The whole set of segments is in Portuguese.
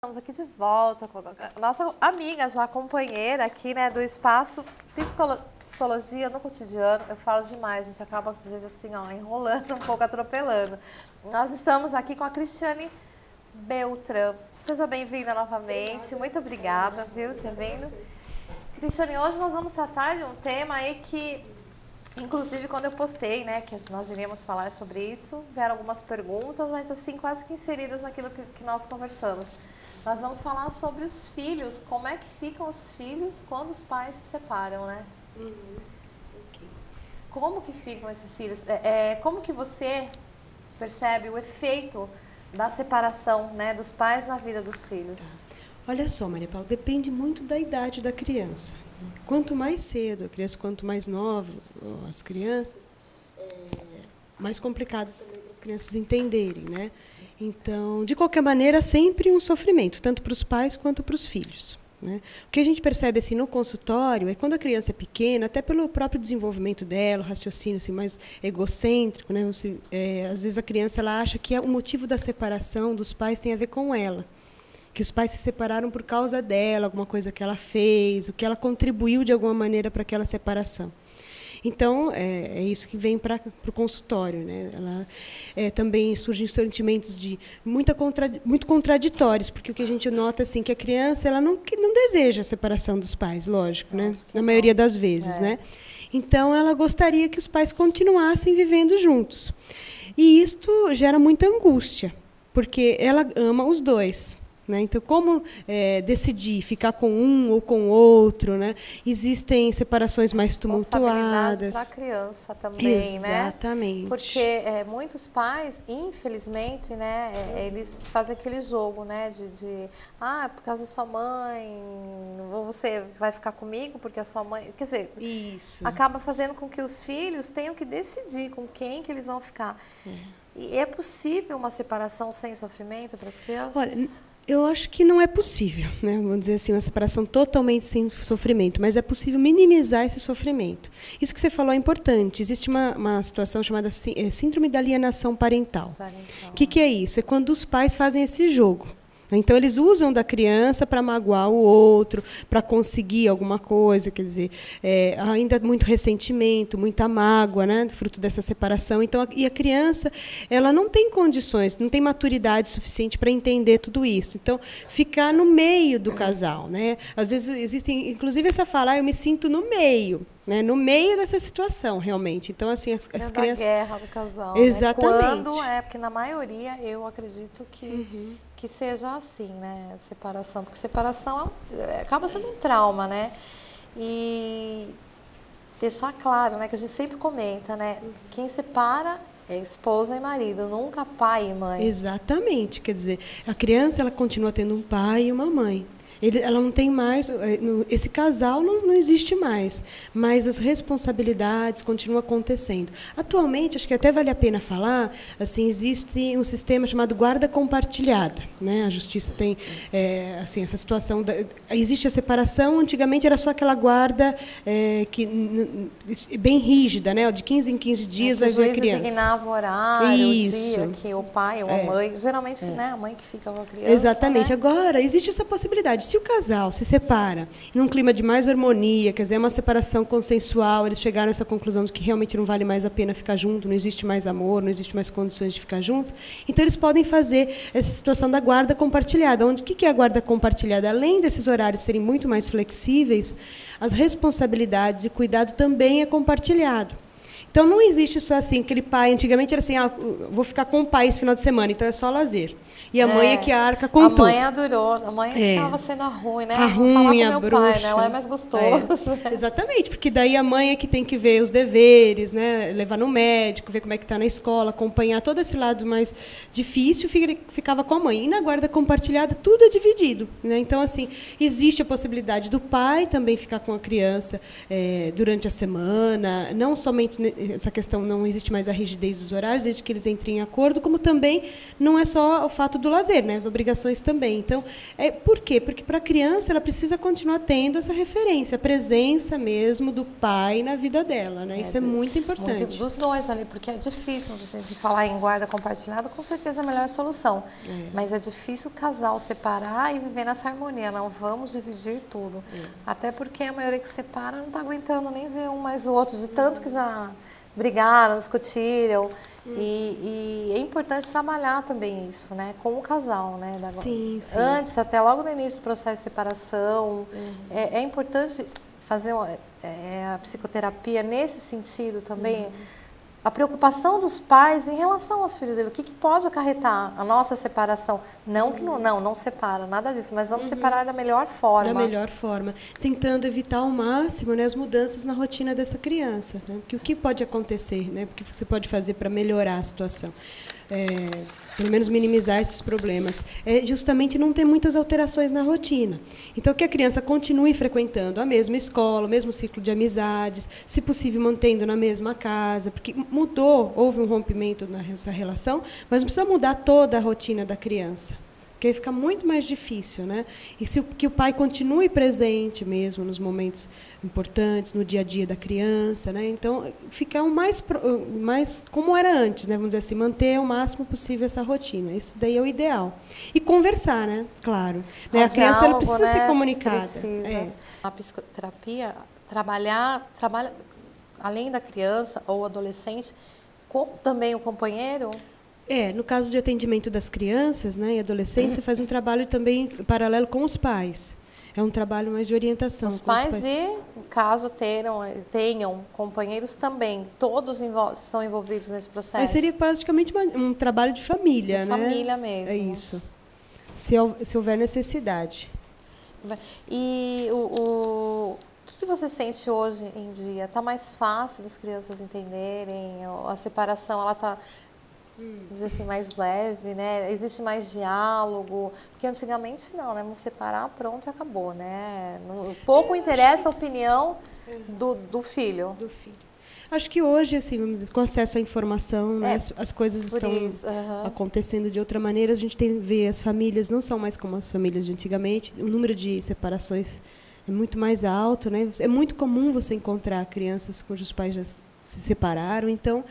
Estamos aqui de volta com a nossa amiga, já companheira aqui, né, do espaço Psicologia no Cotidiano. Eu falo demais, a gente acaba, às vezes, assim, ó, enrolando, um pouco atropelando. Nós estamos aqui com a Cristiane Beltrán. Seja bem-vinda novamente. Muito obrigada, viu, ter vindo. Cristiane, hoje nós vamos tratar de um tema aí que, inclusive, quando eu postei, né, que nós iríamos falar sobre isso, vieram algumas perguntas, mas, assim, quase que inseridas naquilo que nós conversamos. Nós vamos falar sobre os filhos, como é que ficam os filhos quando os pais se separam, né? Okay. Como que ficam esses filhos? Como que você percebe o efeito da separação, né, dos pais na vida dos filhos? Olha só, Maria Paula, depende muito da idade da criança. Quanto mais cedo a criança, quanto mais nova as crianças, mais complicado também para as crianças entenderem, né? Então, de qualquer maneira, sempre um sofrimento, tanto para os pais quanto para os filhos, né? O que a gente percebe assim, no consultório é quando a criança é pequena, até pelo próprio desenvolvimento dela, o raciocínio assim, mais egocêntrico, né? Às vezes a criança ela acha que o motivo da separação dos pais tem a ver com ela, que os pais se separaram por causa dela, alguma coisa que ela fez, o que ela contribuiu de alguma maneira para aquela separação. Então, é isso que vem para o consultório, né? Também surgem sentimentos de muito contraditórios, porque o que a gente nota assim que a criança ela não deseja a separação dos pais, lógico, né? Na maioria das vezes, né? Então, ela gostaria que os pais continuassem vivendo juntos. E isto gera muita angústia, porque ela ama os dois. Né? Então, como decidir ficar com um ou com o outro? Né? Existem separações mais tumultuadas. Para a criança também, exatamente. Né? Porque muitos pais, infelizmente, né, eles fazem aquele jogo, né, por causa da sua mãe, ou você vai ficar comigo porque a sua mãe... Quer dizer, isso. Acaba fazendo com que os filhos tenham que decidir com quem que eles vão ficar. E é possível uma separação sem sofrimento para as crianças? Olha, eu acho que não é possível, né? Vamos dizer assim, uma separação totalmente sem sofrimento, mas é possível minimizar esse sofrimento. Isso que você falou é importante. Existe uma situação chamada síndrome da alienação parental. O que é isso? É quando os pais fazem esse jogo. Então, eles usam da criança para magoar o outro, para conseguir alguma coisa, quer dizer, ainda muito ressentimento, muita mágoa, né, fruto dessa separação. Então, e a criança ela não tem condições, não tem maturidade suficiente para entender tudo isso. Então, ficar no meio do casal. Né? Às vezes, existem, inclusive, essa fala, eu me sinto no meio. Né, no meio dessa situação, realmente. Então, assim, as crianças... Da guerra do casal. Exatamente. Né? Porque, na maioria, eu acredito que seja assim, né? Separação. Porque separação acaba sendo um trauma, né? E deixar claro, né? Que a gente sempre comenta, né? Quem separa é esposa e marido, nunca pai e mãe. Exatamente. Quer dizer, a criança ela continua tendo um pai e uma mãe. Ela não tem mais, esse casal não existe mais, mas as responsabilidades continuam acontecendo. Atualmente, acho que até vale a pena falar, assim, existe um sistema chamado guarda compartilhada. Né? A justiça tem assim, essa situação, existe a separação, antigamente era só aquela guarda bem rígida, né? De 15 em 15 dias vai ver a criança. O juiz designava o horário, o dia que o pai ou a mãe, geralmente né, a mãe que fica com a criança. Exatamente. Né? Agora, existe essa possibilidade. Se o casal se separa num clima de mais harmonia, quer dizer, é uma separação consensual, eles chegaram a essa conclusão de que realmente não vale mais a pena ficar junto, não existe mais amor, não existe mais condições de ficar juntos, então eles podem fazer essa situação da guarda compartilhada. O que é a guarda compartilhada? Além desses horários serem muito mais flexíveis, as responsabilidades e cuidado também é compartilhado. Então, não existe só assim, aquele pai, antigamente era assim, vou ficar com o pai esse final de semana, então é só lazer. E a mãe é que arca com tudo. A mãe adorou, a mãe ficava sendo a ruim, né? A ruim, a bruxa. Pai, né? Ela é mais gostosa. Exatamente, porque daí a mãe é que tem que ver os deveres, né? Levar no médico, ver como é que está na escola, acompanhar todo esse lado mais difícil, ficava com a mãe. E na guarda compartilhada, tudo é dividido. Né? Então, assim, existe a possibilidade do pai também ficar com a criança durante a semana, não somente essa questão, não existe mais a rigidez dos horários, desde que eles entrem em acordo, como também não é só o fato do lazer, né? As obrigações também. Então, por quê? Porque para a criança ela precisa continuar tendo essa referência, a presença mesmo do pai na vida dela, né? Isso é muito importante. Dos dois ali, porque é difícil de falar em guarda compartilhada, com certeza é a melhor solução. Mas é difícil o casal separar e viver nessa harmonia. Não vamos dividir tudo. Até porque a maioria que separa não está aguentando nem ver um mais o outro, de tanto que já brigaram, discutiram. E é importante trabalhar também isso, né, com o casal, né? Sim. Antes, até logo no início do processo de separação, é importante fazer a psicoterapia nesse sentido também. A preocupação dos pais em relação aos filhos dele, o que pode acarretar a nossa separação. Não que não separa, nada disso, mas vamos separar da melhor forma. Da melhor forma, tentando evitar ao máximo, né, as mudanças na rotina dessa criança. Né? Porque o que pode acontecer, né? O que você pode fazer para melhorar a situação? Pelo menos minimizar esses problemas, é justamente não ter muitas alterações na rotina. Então, que a criança continue frequentando a mesma escola, o mesmo ciclo de amizades, se possível, mantendo na mesma casa, porque houve um rompimento nessa relação, mas não precisa mudar toda a rotina da criança, porque aí fica muito mais difícil, né? E que o pai continue presente mesmo nos momentos importantes, no dia a dia da criança, né? Então, ficar mais como era antes, né? Vamos dizer assim, manter o máximo possível essa rotina. Isso daí é o ideal. E conversar, né? Claro. Né? A criança ela precisa ser comunicada. Precisa. A psicoterapia trabalha além da criança ou adolescente, com também o companheiro. No caso de atendimento das crianças, né, e adolescentes, você faz um trabalho também paralelo com os pais. É um trabalho mais de orientação. Os pais e, caso tenham companheiros também, todos são envolvidos nesse processo? Aí seria praticamente um trabalho de família, de né? família mesmo. É isso. Se houver necessidade. E o que você sente hoje em dia? Está mais fácil das crianças entenderem? A separação, ela está... vamos dizer assim, mais leve, né? Existe mais diálogo, porque antigamente não, né? Vamos separar, pronto, acabou, né? Pouco interessa a opinião do filho. Do filho. Acho que hoje, assim, vamos dizer, com acesso à informação, né, as coisas estão acontecendo de outra maneira. A gente vê as famílias não são mais como as famílias de antigamente. O número de separações é muito mais alto, né? É muito comum você encontrar crianças cujos pais já se separaram. Então,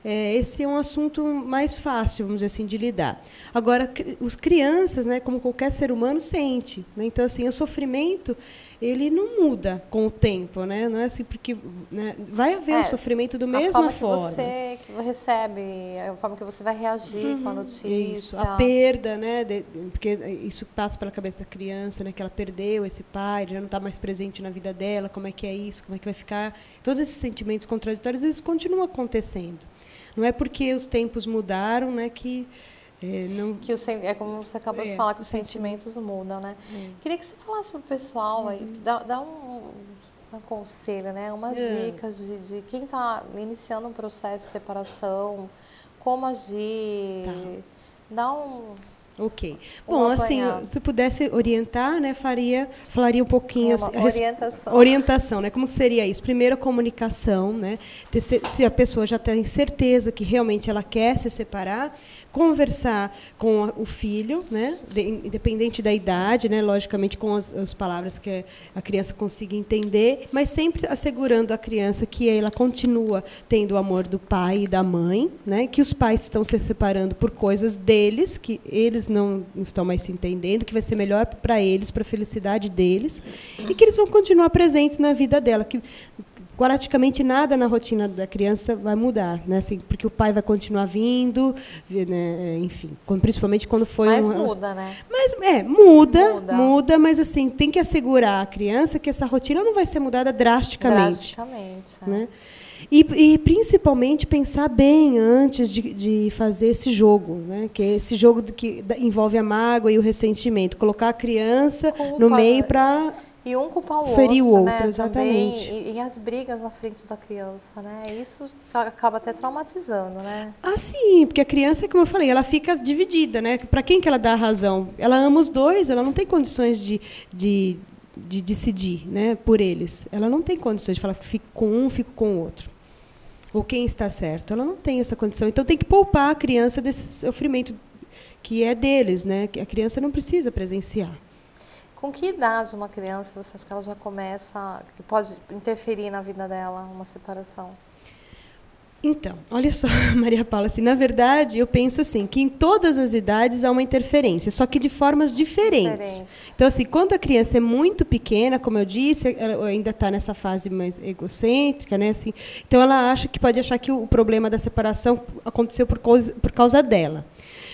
esse é um assunto mais fácil, vamos dizer assim, de lidar. Agora, os crianças, né, como qualquer ser humano, sente. Né? Então, assim, o sofrimento ele não muda com o tempo, né? Não é assim porque, né, vai haver o sofrimento da mesma forma. A forma que você recebe, a forma que você vai reagir com a notícia. Isso, a perda, né? Porque isso passa pela cabeça da criança, né? Que ela perdeu esse pai, já não está mais presente na vida dela. Como é que é isso? Como é que vai ficar? Todos esses sentimentos contraditórios eles continuam acontecendo. Não é porque os tempos mudaram, né? Que não... é como você acabou de falar, que os sentimentos mudam, né? Queria que você falasse para o pessoal aí, dá um conselho, né? Umas dicas de quem está iniciando um processo de separação, como agir, dá um... Ok. Bom, assim, se eu pudesse orientar, né, falaria um pouquinho... Orientação, né? Como que seria isso? Primeiro, a comunicação, né? Se a pessoa já tem certeza que realmente ela quer se separar, conversar com o filho, né? Independente da idade, né? Logicamente com as palavras que a criança consiga entender, mas sempre assegurando a criança que ela continua tendo o amor do pai e da mãe, né? Que os pais estão se separando por coisas deles, que eles não estão mais se entendendo, que vai ser melhor para eles, para a felicidade deles, e que eles vão continuar presentes na vida dela, que praticamente nada na rotina da criança vai mudar, né? Assim, porque o pai vai continuar vindo, né? Enfim, principalmente quando foi... Mas muda, né? Mas, muda, mas assim, tem que assegurar a criança que essa rotina não vai ser mudada drasticamente. Né? E principalmente pensar bem antes de fazer esse jogo, né? Que é esse jogo que envolve a mágoa e o ressentimento. Colocar a criança no meio para... E um culpar o ferir outro, o outro, né, exatamente. Também, e as brigas na frente da criança, né? Isso acaba até traumatizando, né? Ah, sim, porque a criança, como eu falei, ela fica dividida, né? Para quem que ela dá a razão? Ela ama os dois, ela não tem condições de decidir, né, por eles. Ela não tem condições de falar que fico com um, fico com o outro. Ou quem está certo. Ela não tem essa condição. Então, tem que poupar a criança desse sofrimento que é deles, né? Que a criança não precisa presenciar. Com que idade uma criança, você acha que ela já começa, que pode interferir na vida dela, uma separação? Então, olha só, Maria Paula, assim, na verdade, eu penso assim, que em todas as idades há uma interferência, só que de formas diferentes. Então, assim, quando a criança é muito pequena, como eu disse, ela ainda está nessa fase mais egocêntrica, né? Assim, então, ela pode achar que o problema da separação aconteceu por causa dela.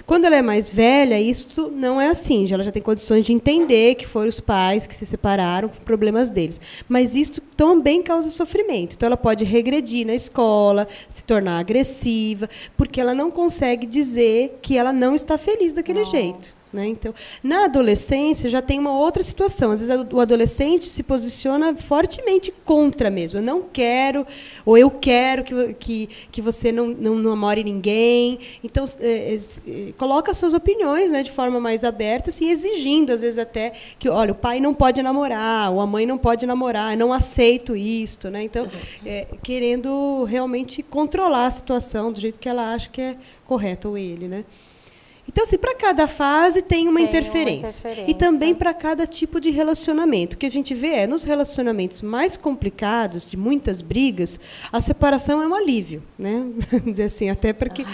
Quando ela é mais velha, isso não é assim. Ela já tem condições de entender que foram os pais que se separaram por problemas deles. Mas isso também causa sofrimento. Então, ela pode regredir na escola, se tornar agressiva, porque ela não consegue dizer que ela não está feliz daquele jeito. Né? Então, na adolescência, já tem uma outra situação. Às vezes, o adolescente se posiciona fortemente contra mesmo. Eu não quero, ou eu quero que você não namore ninguém. Então, coloca suas opiniões, né, de forma mais aberta, assim, exigindo, às vezes, até que, olha, o pai não pode namorar, ou a mãe não pode namorar, eu não aceito isto. Né? Então, querendo realmente controlar a situação do jeito que ela acha que é correto, ou ele, né? Então, assim, para cada fase tem uma interferência. E também para cada tipo de relacionamento. O que a gente vê nos relacionamentos mais complicados, de muitas brigas, a separação é um alívio, né? Vamos dizer assim, até porque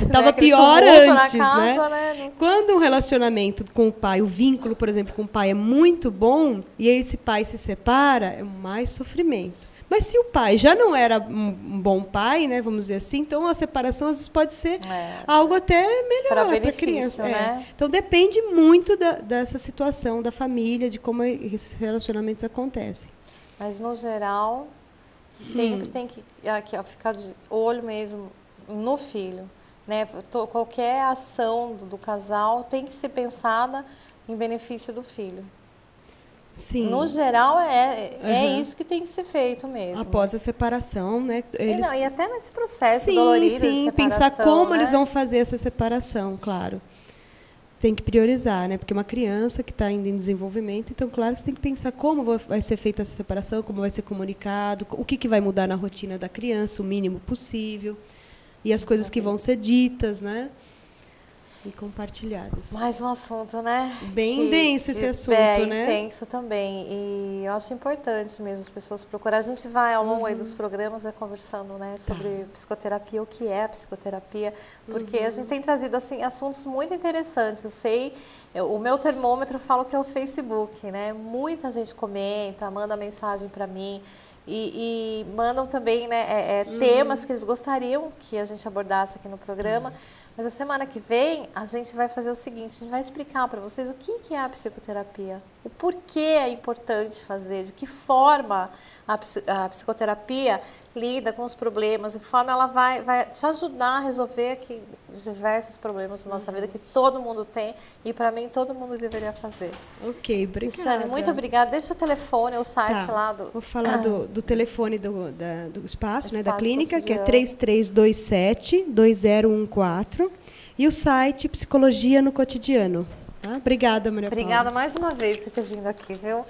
estava pior antes, casa, né? Quando um relacionamento com o pai, o vínculo, por exemplo, com o pai é muito bom, e esse pai se separa, é mais sofrimento. Mas se o pai já não era um bom pai, né, vamos dizer assim, então a separação às vezes pode ser algo até melhor para a criança. Né? Então depende muito dessa situação da família, de como esses relacionamentos acontecem. Mas no geral, sempre tem que ficar de olho mesmo no filho. Né? Qualquer ação do casal tem que ser pensada em benefício do filho. Sim. No geral, isso que tem que ser feito mesmo. Após a separação, né? E até nesse processo dolorido de separação. Pensar como eles vão fazer essa separação, claro. Tem que priorizar, né? Porque uma criança que está ainda em desenvolvimento, então, claro, você tem que pensar como vai ser feita essa separação, como vai ser comunicado, o que vai mudar na rotina da criança, o mínimo possível, e as coisas que vão ser ditas, né? E compartilhadas. Mais um assunto, né? Bem denso esse assunto, né? Intenso também. E eu acho importante mesmo as pessoas procurarem. A gente vai, ao longo aí dos programas, conversando, né, sobre psicoterapia, o que é a psicoterapia, porque a gente tem trazido assim, assuntos muito interessantes. Eu sei, o meu termômetro fala que é o Facebook, né? Muita gente comenta, manda mensagem para mim. E mandam também, né, temas que eles gostariam que a gente abordasse aqui no programa. Mas a semana que vem a gente vai fazer o seguinte, a gente vai explicar para vocês o que é a psicoterapia, o porquê é importante fazer, de que forma a psicoterapia lida com os problemas, de que forma ela vai te ajudar a resolver aqui diversos problemas da nossa vida que todo mundo tem e para mim todo mundo deveria fazer. Ok, obrigada. Cristiane, muito obrigada. Deixa o telefone, o site lá do... Vou falar do telefone do espaço, né, da clínica, cotidiano, que é 3327-2014, e o site Psicologia no Cotidiano. Tá? Obrigada, Maria Paula. Obrigada mais uma vez por ter vindo aqui, viu?